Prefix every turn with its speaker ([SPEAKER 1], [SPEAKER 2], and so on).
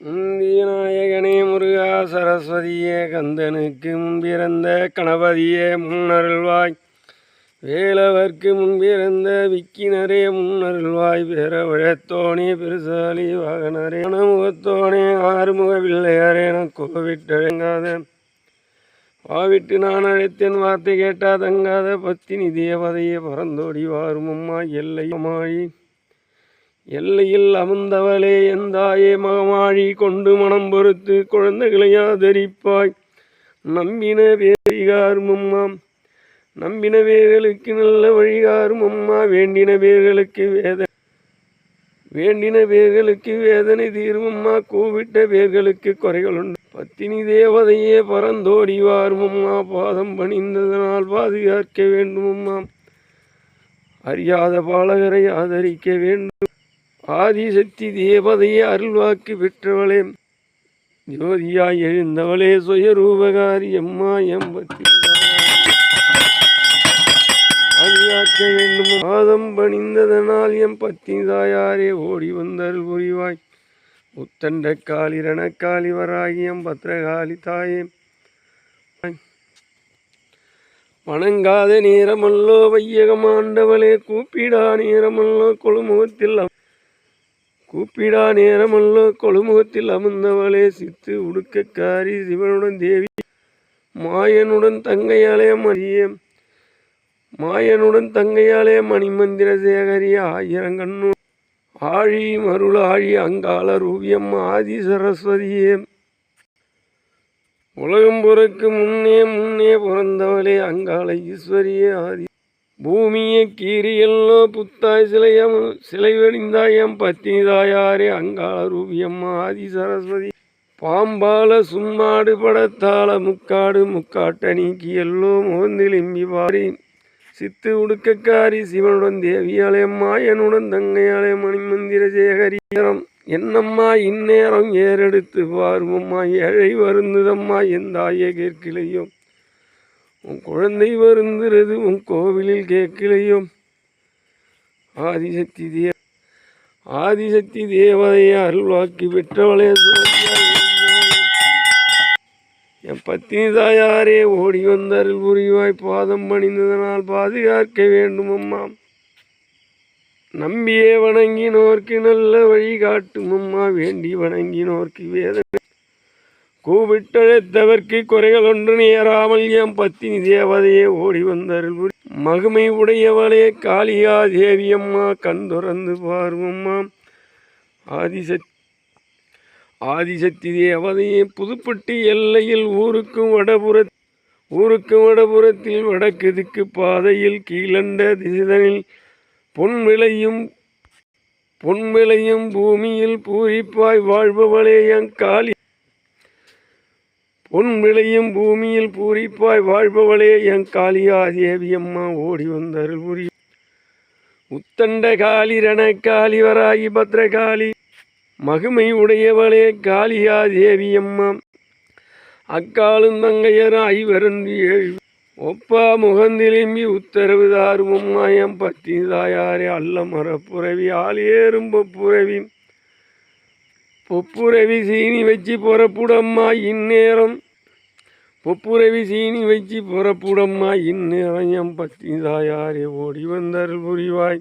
[SPEAKER 1] விநாயகனே முருகா சரஸ்வதியே கந்தனுக்கு முன்பிறந்த கணபதியே முன்னருள்வாய். வேலவர்க்கு முன்பிறந்த விக்கினரே முன்னருள்வாய். பேரவழத்தோனே பெருசாலி வாகனரே முகத்தோனே ஆறுமுக பிள்ளையாரேன கோவிட்டழங்காத வாவிட்டு நான் அழைத்தேன் வார்த்தை கேட்டா தங்காத பத்தினி தேவதையே பறந்தோடி வாரும் அம்மா எல்லையமாழி எல்லையில் அமர்ந்தவளே எந்தாயே மகமாழி கொண்டு மனம் பொறுத்து குழந்தைகளை ஆதரிப்பாய். நம்பின வேகாரும் அம்மா நம்பின வேர்களுக்கு நல்ல வழிகாரும் அம்மா. வேண்டின வேர்களுக்கு வேதனை தீரும் அம்மா. கூவிட்ட வேர்களுக்கு குறைகள் உண்டு. பத்தினி தேவதையே பறந்தோடி வாரும் அம்மா. பாதம் பணிந்ததனால் பாதுகாக்க வேண்டும் அம்மா. அறியாத பாலகரை ஆதரிக்க வேண்டும். ஆதிசக்தி தேவதையே அருள்வாக்கு பெற்றவளே ஜோதியாய் எழுந்தவளே சுயரூபகாரி அம்மா எம்பத்தி பாதுகாக்க வேண்டும். பாதம் பணிந்ததனால் எம்பத்தி தாயாரே ஓடி வந்தருள் புரிவாய். உத்தண்ட காளி ரணக்காளி வராகி பத்ரகாளி தாயே வணங்காத நேரமல்லோ வையகமாண்டவளே. கூப்பிடா நேரமல்லோ கொழுமுகத்தில் அமர்ந்தவளே. சித்து உடுக்கக்காரி சிவனுடன் தேவி மாயனுடன் தங்கையாலே மணிமந்திர சேகரிய ஆயிரங்கண்ணு ஆழி மருளாழி அங்காள ரூபியம்மா ஆதி சரஸ்வதியே. உலகம் பொறுக்கு முன்னே பிறந்தவளே அங்காள ஈஸ்வரியே ஆதி பூமியை கீரியல்லோ புத்தாய் சிலை வடிந்தாயம் பத்தினி தாயாரே அங்காள ரூபியம்மா ஆதி சரஸ்வதி. பாம்பால சும்மாடு படத்தாள முக்காட்ட நீக்கி எல்லோ முகந்திலிம்பி பாரி. சித்து உடுக்கக்காரி சிவனுடன் தேவியாலே மாயனுடன் தங்கையாலே மணிமந்திர சேகரியம். என்னம்மா இந்நேரம் ஏறெடுத்து பாருமம்மா. ஏழை வருந்துதம்மா எந்தாயே கேட்கலையோ. உன் குழந்தை வருந்துறது உன் கோவிலில் கேட்கலையோ. ஆதிசக்தி தேவதையை அருள்வாக்கி பெற்றவளே என் பத்தினி தாயாரே ஓடி வந்த அருள் புரிவாய். பாதம் பணிந்ததனால் பாதுகாக்க வேண்டும் அம்மா. நம்பியே வணங்கினோர்க்கு நல்ல வழி காட்டும் அம்மா. வேண்டி வணங்கினோர்க்கு வேதனை கூவிட்டழைத்தவர்க்கு குறைகள் ஒன்று நேராமல் என் பத்தினி தேவதையே ஓடி வந்த அருள் புரி. மகிமை உடையவளே காளியா தேவியம்மா கண் துறந்து பாருமம்மா. ஆதிசக்தி தேவதையே புதுப்பட்டி எல்லையில் ஊருக்கும் வடபுறத்தில் வடக்கு திக்கு பாதையில் கீழண்ட திசைதனில் பொன் விளையும் பூமியில் பூரிப்பாய் வாழ்பவளே என் காளி. பொன் விளையும் பூமியில் பூரிப்பாய் வாழ்பவளே என் காளியா தேவியம்மா ஓடி வந்த அருள் புரி. உத்தண்ட காளி ரணக்காளி வராகி பத்ரகாளி மகிமை உடையவளே காளியா தேவியம்மா. அக்காலும் தங்கையர் ஐவரண்டு ஏழு ஒப்பா முகந்திலிம்பி உத்தரவு தாரும் அம்மா. என் பத்தினி தாயாரே அல்ல மரப்புறவி ஆளேறும் பொப்புரவி சீனி வச்சு புறப்புடம்மா இந்நேரம். என் பத்தினி தாயாரே ஓடி வந்த அருள் புரிவாய்.